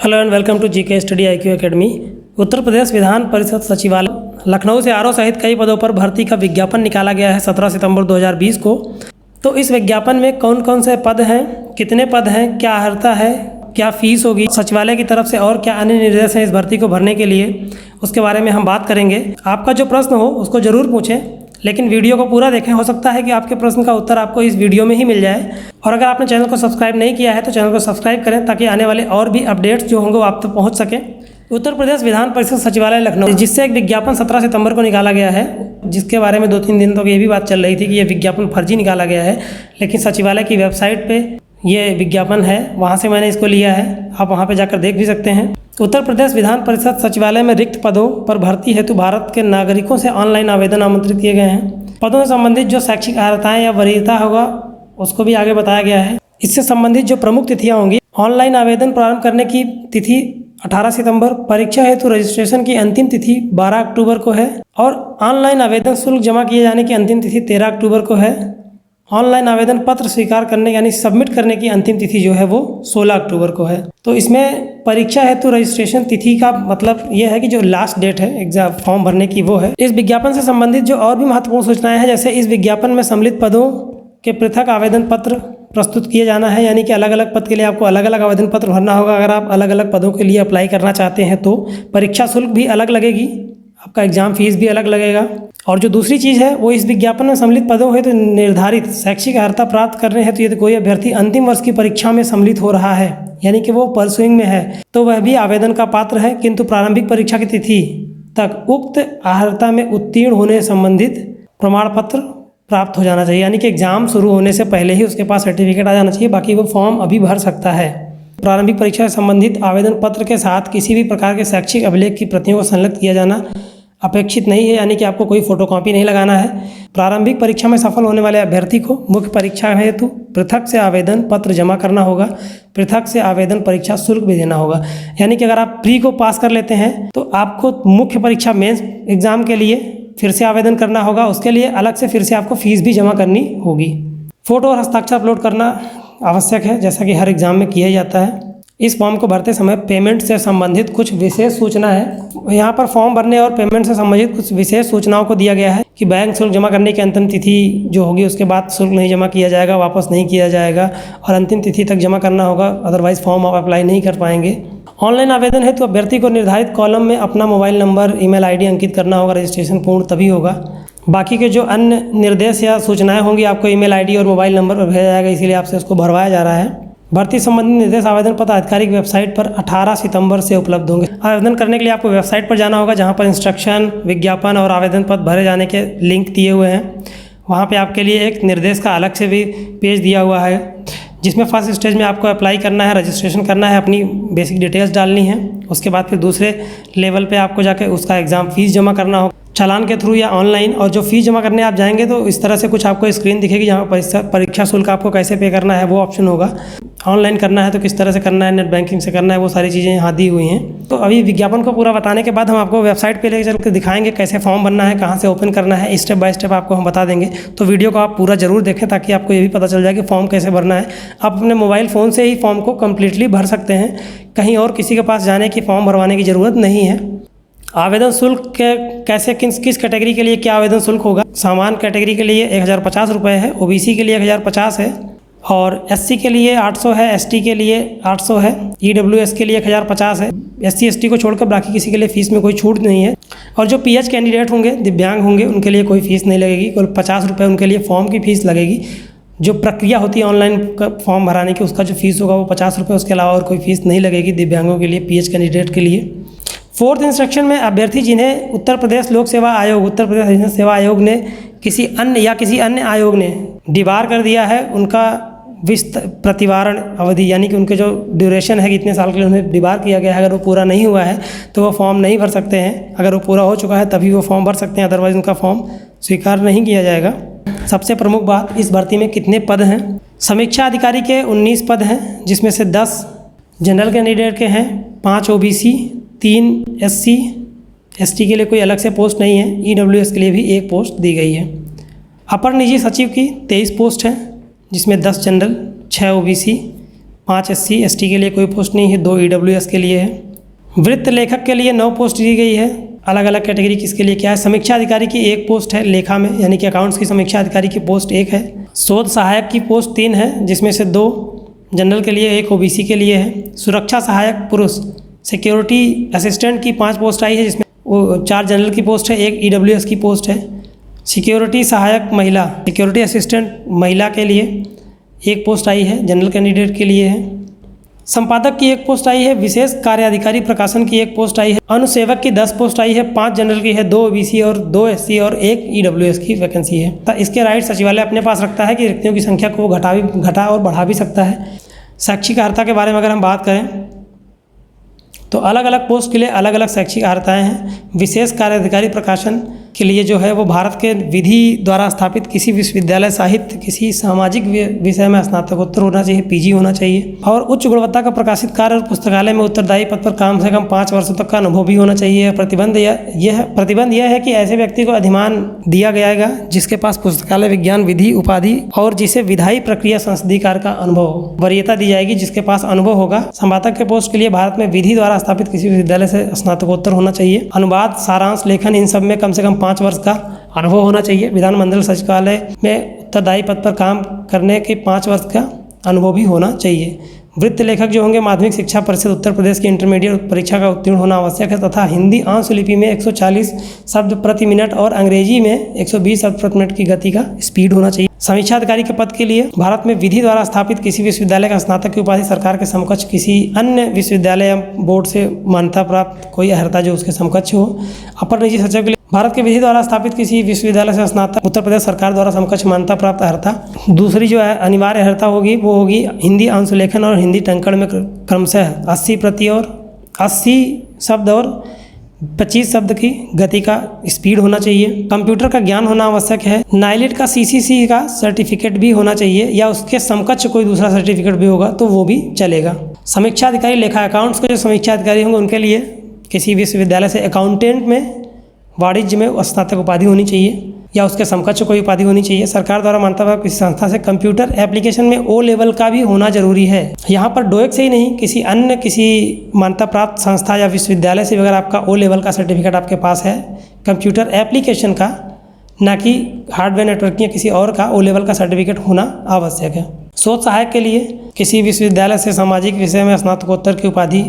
Hello and welcome to GK study IQ academy. Uttar Pradesh Vidhan Parishad सचिवालय लखनऊ से RO सहित कई पदों पर भर्ती का विज्ञापन निकाला गया है 17 सितंबर 2020 को। तो इस विज्ञापन में कौन कौन से पद हैं, कितने पद हैं, क्या अर्हता है, क्या फीस होगी सचिवालय की तरफ से और क्या अन्य निर्देश हैं इस भर्ती को भरने के लिए, उसके बारे में हम बात करेंगे। आपका जो प्रश्न हो उसको ज़रूर पूछें, लेकिन वीडियो को पूरा देखें। हो सकता है कि आपके प्रश्न का उत्तर आपको इस वीडियो में ही मिल जाए। और अगर आपने चैनल को सब्सक्राइब नहीं किया है तो चैनल को सब्सक्राइब करें ताकि आने वाले और भी अपडेट्स जो होंगे वो आप तक पहुंच सकें। उत्तर प्रदेश विधान परिषद सचिवालय लखनऊ, जिससे एक विज्ञापन 17 सितंबर को निकाला गया है, जिसके बारे में 2-3 दिन तक ये भी बात चल रही थी कि ये विज्ञापन फर्जी निकाला गया है, लेकिन सचिवालय की वेबसाइट पर ये विज्ञापन है, वहाँ से मैंने इसको लिया है। आप वहाँ पर जाकर देख भी सकते हैं। उत्तर प्रदेश विधान परिषद सचिवालय में रिक्त पदों पर भर्ती हेतु भारत के नागरिकों से ऑनलाइन आवेदन आमंत्रित किए गए हैं। पदों से संबंधित जो शैक्षिक अर्हताएं या वरीयता होगा उसको भी आगे बताया गया है। इससे संबंधित जो प्रमुख तिथियां होंगी, ऑनलाइन आवेदन प्रारंभ करने की तिथि 18 सितंबर, परीक्षा हेतु रजिस्ट्रेशन की अंतिम तिथि 12 अक्टूबर को है और ऑनलाइन आवेदन शुल्क जमा किए जाने की अंतिम तिथि 13 अक्टूबर को है। ऑनलाइन आवेदन पत्र स्वीकार करने यानी सबमिट करने की अंतिम तिथि जो है वो 16 अक्टूबर को है। तो इसमें परीक्षा हेतु रजिस्ट्रेशन तिथि का मतलब ये है कि जो लास्ट डेट है एग्जाम फॉर्म भरने की वो है। इस विज्ञापन से संबंधित जो और भी महत्वपूर्ण सूचनाएं हैं, जैसे इस विज्ञापन में सम्मिलित पदों के पृथक आवेदन पत्र प्रस्तुत किए जाना है, यानी कि अलग अलग पद के लिए आपको अलग अलग आवेदन पत्र भरना होगा। अगर आप अलग अलग पदों के लिए अप्लाई करना चाहते हैं तो परीक्षा शुल्क भी अलग लगेगी, आपका एग्जाम फीस भी अलग लगेगा। और जो दूसरी चीज़ है वो इस विज्ञापन में सम्मिलित पदों हेतु निर्धारित शैक्षिक अर्हता प्राप्त करने हेतु यदि कोई अभ्यर्थी अंतिम वर्ष की परीक्षा में सम्मिलित हो रहा है, यानी कि वो परसुइंग में है, तो वह भी आवेदन का पात्र है, किंतु प्रारंभिक परीक्षा की तिथि तक उक्त अर्हता में उत्तीर्ण होने संबंधित प्रमाण पत्र प्राप्त हो जाना चाहिए, यानी कि एग्जाम शुरू होने से पहले ही उसके पास सर्टिफिकेट आ जाना चाहिए। बाकी वो फॉर्म अभी भर सकता है। प्रारंभिक परीक्षा से संबंधित आवेदन पत्र के साथ किसी भी प्रकार के शैक्षिक अभिलेख की प्रतियों को संलग्न किया जाना अपेक्षित नहीं है, यानी कि आपको कोई फोटोकॉपी नहीं लगाना है। प्रारंभिक परीक्षा में सफल होने वाले अभ्यर्थी को मुख्य परीक्षा हेतु पृथक से आवेदन पत्र जमा करना होगा, पृथक से आवेदन परीक्षा शुल्क भी देना होगा। यानी कि अगर आप प्री को पास कर लेते हैं तो आपको मुख्य परीक्षा मेंस एग्जाम के लिए फिर से आवेदन करना होगा, उसके लिए अलग से फिर से आपको फीस भी जमा करनी होगी। फोटो और हस्ताक्षर अपलोड करना आवश्यक है, जैसा कि हर एग्जाम में किया जाता है। इस फॉर्म को भरते समय पेमेंट से संबंधित कुछ विशेष सूचना है। यहाँ पर फॉर्म भरने और पेमेंट से संबंधित कुछ विशेष सूचनाओं को दिया गया है कि बैंक शुल्क जमा करने की अंतिम तिथि जो होगी उसके बाद शुल्क नहीं जमा किया जाएगा, वापस नहीं किया जाएगा और अंतिम तिथि तक जमा करना होगा, अदरवाइज फॉर्म आप अप्लाई नहीं कर पाएंगे। ऑनलाइन आवेदन है तो अभ्यर्थी को निर्धारित कॉलम में अपना मोबाइल नंबर, ईमेल आईडी अंकित करना होगा। रजिस्ट्रेशन पूर्ण तभी होगा। बाकी के जो अन्य निर्देश या सूचनाएं होंगी आपको ईमेल आईडी और मोबाइल नंबर पर भेजा जाएगा, इसीलिए आपसे उसको भरवाया जा रहा है। भर्ती संबंधी निर्देश आवेदन पत्र आधिकारिक वेबसाइट पर 18 सितंबर से उपलब्ध होंगे। आवेदन करने के लिए आपको वेबसाइट पर जाना होगा, जहां पर इंस्ट्रक्शन, विज्ञापन और आवेदन पत्र भरे जाने के लिंक दिए हुए हैं। वहां पे आपके लिए एक निर्देश का अलग से भी पेज दिया हुआ है, जिसमें फर्स्ट स्टेज में आपको अप्लाई करना है, रजिस्ट्रेशन करना है, अपनी बेसिक डिटेल्स डालनी है। उसके बाद फिर दूसरे लेवल पे आपको जाके उसका एग्ज़ाम फीस जमा करना होगा, चालान के थ्रू या ऑनलाइन। और जो फीस जमा करने आप जाएंगे तो इस तरह से कुछ आपको स्क्रीन दिखेगी, जहाँ परीक्षा शुल्क आपको कैसे पे करना है वो ऑप्शन होगा। ऑनलाइन करना है तो किस तरह से करना है, नेट बैंकिंग से करना है, वो सारी चीज़ें यहाँ दी हुई हैं। तो अभी विज्ञापन को पूरा बताने के बाद हम आपको वेबसाइट पे लेकर चल कर दिखाएंगे कैसे फॉर्म भरना है, कहाँ से ओपन करना है, स्टेप बाय स्टेप आपको हम बता देंगे। तो वीडियो को आप पूरा जरूर देखें ताकि आपको ये भी पता चल जाए कि फॉर्म कैसे भरना है। आप अपने मोबाइल फ़ोन से ही फॉर्म को कम्प्लीटली भर सकते हैं, कहीं और किसी के पास जाने की फॉर्म भरवाने की ज़रूरत नहीं है। आवेदन शुल्क कैसे किस कैटेगरी के लिए क्या आवेदन शुल्क होगा। सामान्य कैटेगरी के लिए 1050 रुपये है, ओबीसी के लिए 1050 है और एससी के लिए 800 है, एसटी के लिए 800 है, ईडब्ल्यूएस के लिए 1050 है। एससी एसटी को छोड़कर बाकी किसी के लिए फ़ीस में कोई छूट नहीं है। और जो पीएच कैंडिडेट होंगे, दिव्यांग होंगे, उनके लिए कोई फ़ीस नहीं लगेगी, केवल 50 रुपये उनके लिए फॉर्म की फ़ीस लगेगी। जो प्रक्रिया होती है ऑनलाइन फॉर्म भराने की, उसका जो फीस होगा वो 50 रुपये, उसके अलावा और कोई फ़ीस नहीं लगेगी दिव्यांगों के लिए, पीएच कैंडिडेट के लिए। फोर्थ इंस्ट्रक्शन में अभ्यर्थी जिन्हें उत्तर प्रदेश लोक सेवा आयोग, उत्तर प्रदेश सेवा आयोग ने किसी अन्य आयोग ने डिबार कर दिया है, उनका प्रतिवारण अवधि यानी कि उनके जो ड्यूरेशन है कितने साल के लिए उन्हें डिबार किया गया है, अगर वो पूरा नहीं हुआ है तो वो फॉर्म नहीं भर सकते हैं। अगर वो पूरा हो चुका है तभी वो फॉर्म भर सकते हैं, अदरवाइज उनका फॉर्म स्वीकार नहीं किया जाएगा। सबसे प्रमुख बात, इस भर्ती में कितने पद हैं। समीक्षा अधिकारी के 19 पद हैं, जिसमें से 10 जनरल कैंडिडेट के हैं, 5 ओबीसी, 3 एससी, एसटी के लिए कोई अलग से पोस्ट नहीं है। ईडब्ल्यूएस के लिए भी 1 पोस्ट दी गई है। अपर निजी सचिव की 23 पोस्ट हैं, जिसमें 10 जनरल, 6 ओबीसी, 5 SC ST के लिए कोई पोस्ट नहीं है, 2 EWS के लिए है। वृत्त लेखक के लिए 9 पोस्ट दी गई है। अलग अलग कैटेगरी किसके लिए क्या है। समीक्षा अधिकारी की 1 पोस्ट है लेखा में, यानी कि अकाउंट्स की समीक्षा अधिकारी की पोस्ट 1 है। शोध सहायक की पोस्ट 3 है, जिसमें से 2 जनरल के लिए, 1 OBC के लिए है। सुरक्षा सहायक पुरुष, सिक्योरिटी असिस्टेंट की 5 पोस्ट आई है, जिसमें वो 4 जनरल की पोस्ट है, 1 EWS की पोस्ट है। सिक्योरिटी सहायक महिला, सिक्योरिटी असिस्टेंट महिला के लिए 1 पोस्ट आई है, जनरल कैंडिडेट के लिए है। संपादक की 1 पोस्ट आई है। विशेष कार्याधिकारी प्रकाशन की 1 पोस्ट आई है। अनुसेवक की 10 पोस्ट आई है, 5 जनरल की है, 2 OBC और 2 SC और 1 EWS की वैकेंसी है। तो इसके राइट सचिवालय अपने पास रखता है कि रिक्तियों की संख्या को घटा और बढ़ा भी सकता है। शैक्षिक अर्हता के बारे में अगर हम बात करें तो अलग अलग पोस्ट के लिए अलग अलग शैक्षिक अर्हताएँ हैं। विशेष कार्याधिकारी प्रकाशन के लिए जो है वो भारत के विधि द्वारा स्थापित किसी विश्वविद्यालय, साहित्य, किसी सामाजिक विषय में स्नातकोत्तर होना चाहिए, PG होना चाहिए, और उच्च गुणवत्ता का प्रकाशित कार्य और पुस्तकालय में उत्तरदायी पद पर कम से कम 5 वर्षों तक का अनुभव भी होना चाहिए। प्रतिबंध यह है कि ऐसे व्यक्ति को अधिमान दिया जाएगा जिसके पास पुस्तकालय विज्ञान विधि उपाधि और जिसे विधायी प्रक्रिया संसदीय कार्य का अनुभव हो। वरीयता दी जाएगी जिसके पास अनुभव होगा। संपादक के पोस्ट के लिए भारत में विधि द्वारा स्थापित किसी विश्वविद्यालय से स्नातकोत्तर होना चाहिए। अनुवाद, सारांश, लेखन, इन सब में कम से कम 5 वर्ष का अनुभव होना चाहिए। विधानमंडल सचिवालय में उत्तरदायी पद पर काम करने के 5 वर्ष का अनुभव भी होना चाहिए। वृत्त लेखक जो होंगे माध्यमिक शिक्षा परिषद उत्तर प्रदेश की इंटरमीडिएट परीक्षा का उत्तीर्ण होना आवश्यक है तथा हिंदी आंशुलिपि में 140 शब्द प्रति मिनट और अंग्रेजी में 120 शब्द प्रति मिनट की गति का स्पीड होना चाहिए। समीक्षा अधिकारी के पद के लिए भारत में विधि द्वारा स्थापित किसी विश्वविद्यालय का स्नातक की उपाधि सरकार के समकक्ष किसी अन्य विश्वविद्यालय या बोर्ड से मान्यता प्राप्त कोई अर्हता जो उसके समकक्ष हो। अपर निजी सचिव के लिए भारत के विधि द्वारा स्थापित किसी विश्वविद्यालय से स्नातक उत्तर प्रदेश सरकार द्वारा समकक्ष मान्यता प्राप्त अर्हता। दूसरी जो है अनिवार्य अर्हता होगी वो होगी हिंदी अंशलेखन और हिंदी टंकण में क्रमशः 80 शब्द और 25 शब्द की गति का स्पीड होना चाहिए। कंप्यूटर का ज्ञान होना आवश्यक है। नाइलिट का CCC का सर्टिफिकेट भी होना चाहिए या उसके समकक्ष कोई दूसरा सर्टिफिकेट भी होगा तो वो भी चलेगा। समीक्षा अधिकारी लेखा अकाउंट्स के जो समीक्षा अधिकारी होंगे उनके लिए किसी विश्वविद्यालय से अकाउंटेंट में वाणिज्य में स्नातक उपाधि होनी चाहिए या उसके समकक्ष कोई उपाधि होनी चाहिए। सरकार द्वारा मान्यता प्राप्त किसी संस्था से कंप्यूटर एप्लीकेशन में O लेवल का भी होना जरूरी है। यहाँ पर डोएक से ही नहीं, किसी मान्यता प्राप्त संस्था या विश्वविद्यालय से अगर आपका O लेवल का सर्टिफिकेट आपके पास है कंप्यूटर एप्लीकेशन का, ना कि हार्डवेयर नेटवर्किंग या किसी और का O लेवल का सर्टिफिकेट होना आवश्यक है। शोध सहायक के लिए किसी विश्वविद्यालय से सामाजिक विषय में स्नातकोत्तर की उपाधि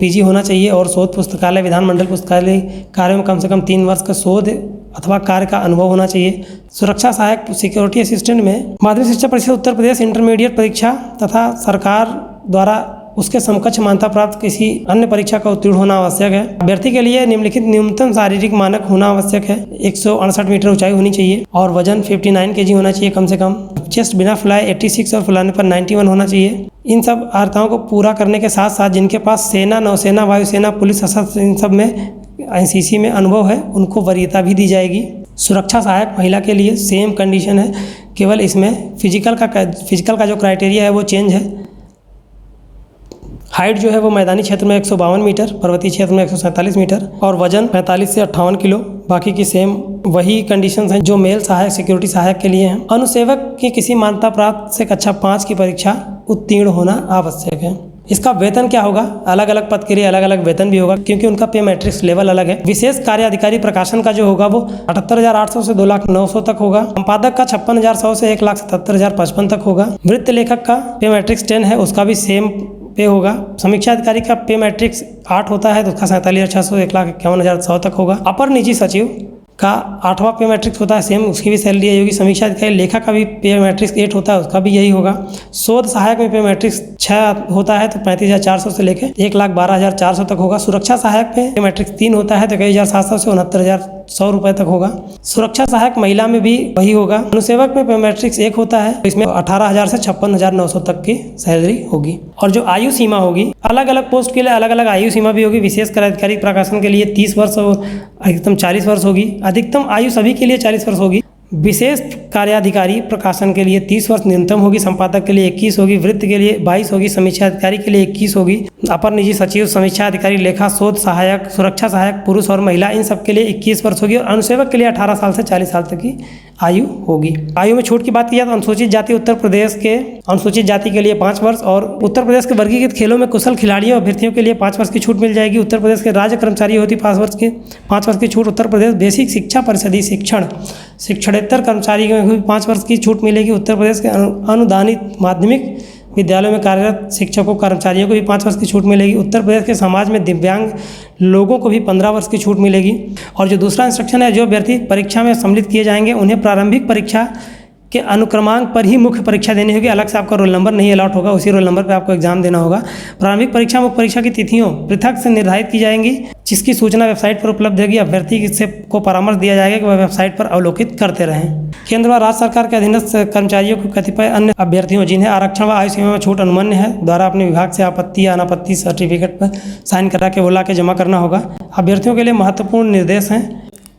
PG होना चाहिए और शोध पुस्तकालय विधानमंडल पुस्तकालय कार्यों में कम से कम 3 वर्ष का शोध अथवा कार्य का अनुभव होना चाहिए। सुरक्षा सहायक सिक्योरिटी असिस्टेंट में माध्यमिक शिक्षा परिषद उत्तर प्रदेश इंटरमीडिएट परीक्षा तथा सरकार द्वारा उसके समकक्ष मान्यता प्राप्त किसी अन्य परीक्षा का उत्तीर्ण होना आवश्यक है। अभ्यर्थी के लिए निम्नलिखित न्यूनतम शारीरिक मानक होना आवश्यक है। 168 मीटर ऊंचाई होनी चाहिए और वजन 59 kg होना चाहिए कम से कम। चेस्ट बिना फुलाए 86 और फुलाने पर 91 होना चाहिए। इन सब अर्हताओं को पूरा करने के साथ साथ जिनके पास सेना, नौसेना, वायुसेना, पुलिस, सशस्त्र इन सब में NCC में अनुभव है उनको वरीयता भी दी जाएगी। सुरक्षा सहायक महिला के लिए सेम कंडीशन है, केवल इसमें फिजिकल का जो क्राइटेरिया है वो चेंज है। हाइट जो है वो मैदानी क्षेत्र में 152 मीटर, पर्वतीय क्षेत्र में 147 मीटर और वजन 45 से 58 किलो। बाकी की सेम वही कंडीशंस हैं जो मेल सहायक सिक्योरिटी सहायक के लिए हैं। अनुसेवक की किसी मान्यता प्राप्त से कक्षा 5 की परीक्षा उत्तीर्ण होना आवश्यक है। इसका वेतन क्या होगा, अलग अलग पद के लिए अलग अलग वेतन भी होगा क्योंकि उनका पे मैट्रिक्स लेवल अलग है। विशेष कार्य अधिकारी प्रकाशन का जो होगा वो 78,800 से 2,09,000 तक होगा। संपादक का 56,100 से 1,77,055 तक होगा। वृत्त लेखक का पे मैट्रिक्स 10 है, उसका भी सेम पे होगा। समीक्षा अधिकारी का पे मैट्रिक्स 8 होता है तो उसका 47,600 से 1,51,100 तक होगा। अपर निजी सचिव का 8वां पे मैट्रिक्स होता है सेम, उसकी भी सैलरी यही होगी। समीक्षा अधिकारी लेखा का भी पे मैट्रिक्स 8 होता है, उसका भी यही होगा। शोध सहायक में पे मैट्रिक्स 6 होता है तो 35,400 से लेकर 1,12,400 तक होगा। सुरक्षा सहायक पे मैट्रिक्स 3 होता है तो 21,700 से 69,100 रुपये तक होगा। सुरक्षा सहायक महिला में भी वही होगा। अनुसेवक में पे मैट्रिक्स 1 होता है, इसमें 18,000 से 56,900 तक की सैलरी होगी। और जो आयु सीमा होगी, अलग अलग पोस्ट के लिए अलग अलग आयु सीमा भी होगी। विशेष कार्याधिकारी प्रकाशन के लिए 30 वर्ष और अधिकतम 40 वर्ष होगी। अधिकतम आयु सभी के लिए 40 वर्ष होगी। विशेष कार्याधिकारी प्रकाशन के लिए 30 वर्ष न्यूनतम होगी। संपादक के लिए 21 होगी। वृत्त के लिए 22 होगी। समीक्षा अधिकारी के लिए 21 होगी। अपर निजी सचिव, समीक्षा अधिकारी, लेखा, शोध सहायक, सुरक्षा सहायक पुरुष और महिला इन सब के लिए 21 वर्ष होगी। और अनुसेवक के लिए 18 साल से 40 साल तक की आयु होगी। आयु में छूट की बात की जाए तो अनुसूचित जाति उत्तर प्रदेश के अनुसूचित जाति के लिए 5 वर्ष और उत्तर प्रदेश के वर्गीकृत खेलों में कुशल खिलाड़ियों और अभ्यर्थियों के लिए 5 वर्ष की छूट मिल जाएगी। उत्तर प्रदेश के राज्य कर्मचारी होती 5 वर्ष की छूट। उत्तर प्रदेश बेसिक शिक्षा परिषदीय शिक्षणेतर कर्मचारियों में भी 5 वर्ष की छूट मिलेगी। उत्तर प्रदेश के अनुदानित माध्यमिक विद्यालयों में कार्यरत शिक्षकों कर्मचारियों को भी 5 वर्ष की छूट मिलेगी। उत्तर प्रदेश के समाज में दिव्यांग लोगों को भी 15 वर्ष की छूट मिलेगी। और जो दूसरा इंस्ट्रक्शन है, जो अभ्यर्थी परीक्षा में सम्मिलित किए जाएंगे उन्हें प्रारंभिक परीक्षा के अनुक्रमांक पर ही मुख्य परीक्षा देनी होगी। अलग से आपका रोल नंबर नहीं अलॉट होगा, उसी रोल नंबर पर आपको एग्जाम देना होगा। प्रारंभिक परीक्षा मुख्य परीक्षा की तिथियों पृथक से निर्धारित की जाएंगी, जिसकी सूचना वेबसाइट पर उपलब्ध होगी। अभ्यर्थी से को परामर्श दिया जाएगा कि वह वेबसाइट पर अवलोकित करते रहें। केंद्र व राज्य सरकार के अधीनस्थ कर्मचारियों को कतिपय अन्य अभ्यर्थियों जिन्हें आरक्षण व आयु सीमा में छूट अनुमन्य है द्वारा अपने विभाग से आपत्ति या अनापत्ति सर्टिफिकेट पर साइन करा के बुला के जमा करना होगा। अभ्यर्थियों के लिए महत्वपूर्ण निर्देश हैं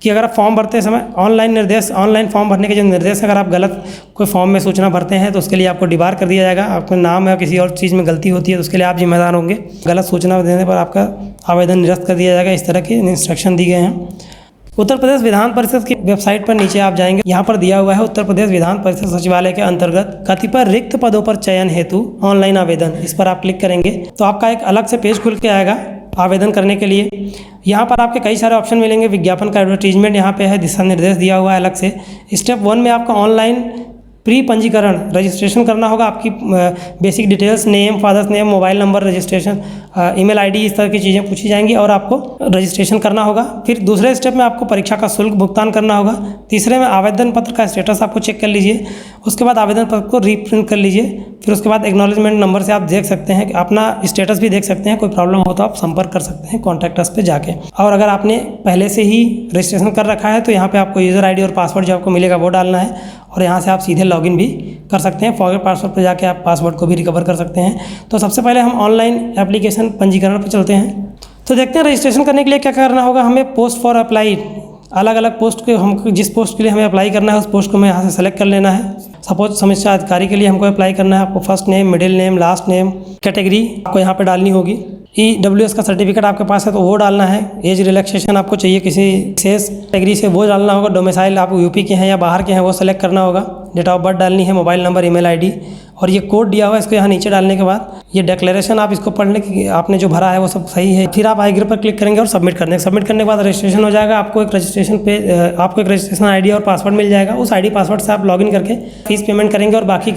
कि अगर आप फॉर्म भरते समय ऑनलाइन फॉर्म भरने के जो निर्देश हैं, अगर आप गलत कोई फॉर्म में सूचना भरते हैं तो उसके लिए आपको डिबार कर दिया जाएगा। आपका नाम या किसी और चीज़ में गलती होती है तो उसके लिए आप जिम्मेदार होंगे। गलत सूचना देने पर आपका आवेदन निरस्त कर दिया जाएगा। इस तरह के इंस्ट्रक्शन दिए गए हैं। उत्तर प्रदेश विधान परिषद की वेबसाइट पर नीचे आप जाएंगे, यहाँ पर दिया हुआ है उत्तर प्रदेश विधान परिषद सचिवालय के अंतर्गत कतिपय रिक्त पदों पर चयन हेतु ऑनलाइन आवेदन। इस पर आप क्लिक करेंगे तो आपका एक अलग से पेज खुल के आएगा आवेदन करने के लिए। यहाँ पर आपके कई सारे ऑप्शन मिलेंगे। विज्ञापन का एडवर्टीजमेंट यहाँ पे है, दिशा निर्देश दिया हुआ है अलग से। स्टेप 1 में आपका ऑनलाइन प्री पंजीकरण रजिस्ट्रेशन करना होगा। आपकी basic details, name, father's name, mobile number, registration, email ID, इस तरह की चीज़ें पूछी जाएंगी और आपको रजिस्ट्रेशन करना होगा। फिर दूसरे स्टेप में आपको परीक्षा का शुल्क भुगतान करना होगा। तीसरे में आवेदन पत्र का स्टेटस आपको चेक कर लीजिए। उसके बाद आवेदन पत्र को रीप्रिंट कर लीजिए। फिर उसके बाद एक्नॉलेजमेंट नंबर से आप देख सकते हैं कि अपना स्टेटस भी देख सकते हैं। कोई प्रॉब्लम हो तो आप संपर्क कर सकते हैं कॉन्टैक्ट अस पे जाके। और अगर आपने पहले से ही रजिस्ट्रेशन कर रखा है तो यहाँ पे आपको यूज़र आईडी और पासवर्ड जो आपको मिलेगा वो डालना है और यहाँ से आप सीधे लॉगिन भी कर सकते हैं। फॉरगेट पासवर्ड पर जाके आप पासवर्ड को भी रिकवर कर सकते हैं। तो सबसे पहले हम ऑनलाइन एप्लीकेशन पंजीकरण पर चलते हैं। तो देखते हैं रजिस्ट्रेशन करने के लिए क्या करना होगा। हमें पोस्ट फॉर अप्लाई, अलग अलग पोस्ट के हम जिस पोस्ट के लिए हमें अप्लाई करना है उस पोस्ट को हमें यहाँ से सेलेक्ट कर लेना है। सपोज समीक्षा अधिकारी के लिए हमको अप्लाई करना है। आपको first name, middle name, last name, category आपको यहाँ पे डालनी होगी। EWS का सर्टिफिकेट आपके पास है तो वो डालना है। एज रिलैक्सेशन आपको चाहिए किसी विशेष कैटेगरी से, वो डालना होगा। डोमिसाइल आप यूपी के हैं या बाहर के हैं वो सेलेक्ट करना होगा। डेट ऑफ बर्थ डालनी है, मोबाइल नंबर, ईमेल आईडी और ये कोड दिया हुआ है इसको यहाँ नीचे डालने के बाद ये डिक्लेरेशन आप इसको पढ़ने की आपने जो भरा है वो सब सही है। फिर आप आई एग्री पर क्लिक करेंगे और सबमिट करने के बाद रजिस्ट्रेशन हो जाएगा। आपको एक रजिस्ट्रेशन आईडी और पासवर्ड मिल जाएगा। उस आईडी पासवर्ड से आप लॉगिन करके फीस पेमेंट करेंगे और बाकी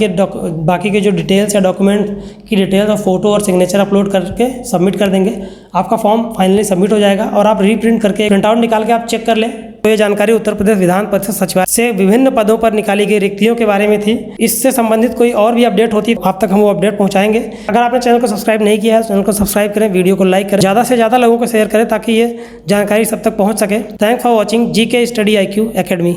के जो डिटेल्स या डॉक्यूमेंट की डिटेल्स और फोटो और सिग्नेचर अपलोड करके सबमिट कर देंगे। आपका फॉर्म फाइनली सबमिट हो जाएगा और आप रीप्रिंट करके प्रिंट आउट निकाल के आप चेक कर लें। तो ये जानकारी उत्तर प्रदेश विधान परिषद सचिवालय से विभिन्न पदों पर निकाली गई रिक्तियों के बारे में थी। इससे संबंधित कोई और भी अपडेट होती है आप तक हम वो अपडेट पहुंचाएंगे। अगर आपने चैनल को सब्सक्राइब नहीं किया है तो चैनल को सब्सक्राइब करें, वीडियो को लाइक करें, ज़्यादा से ज़्यादा लोगों को शेयर करें ताकि ये जानकारी सब तक पहुंच सके। Thanks for watching GK study IQ academy.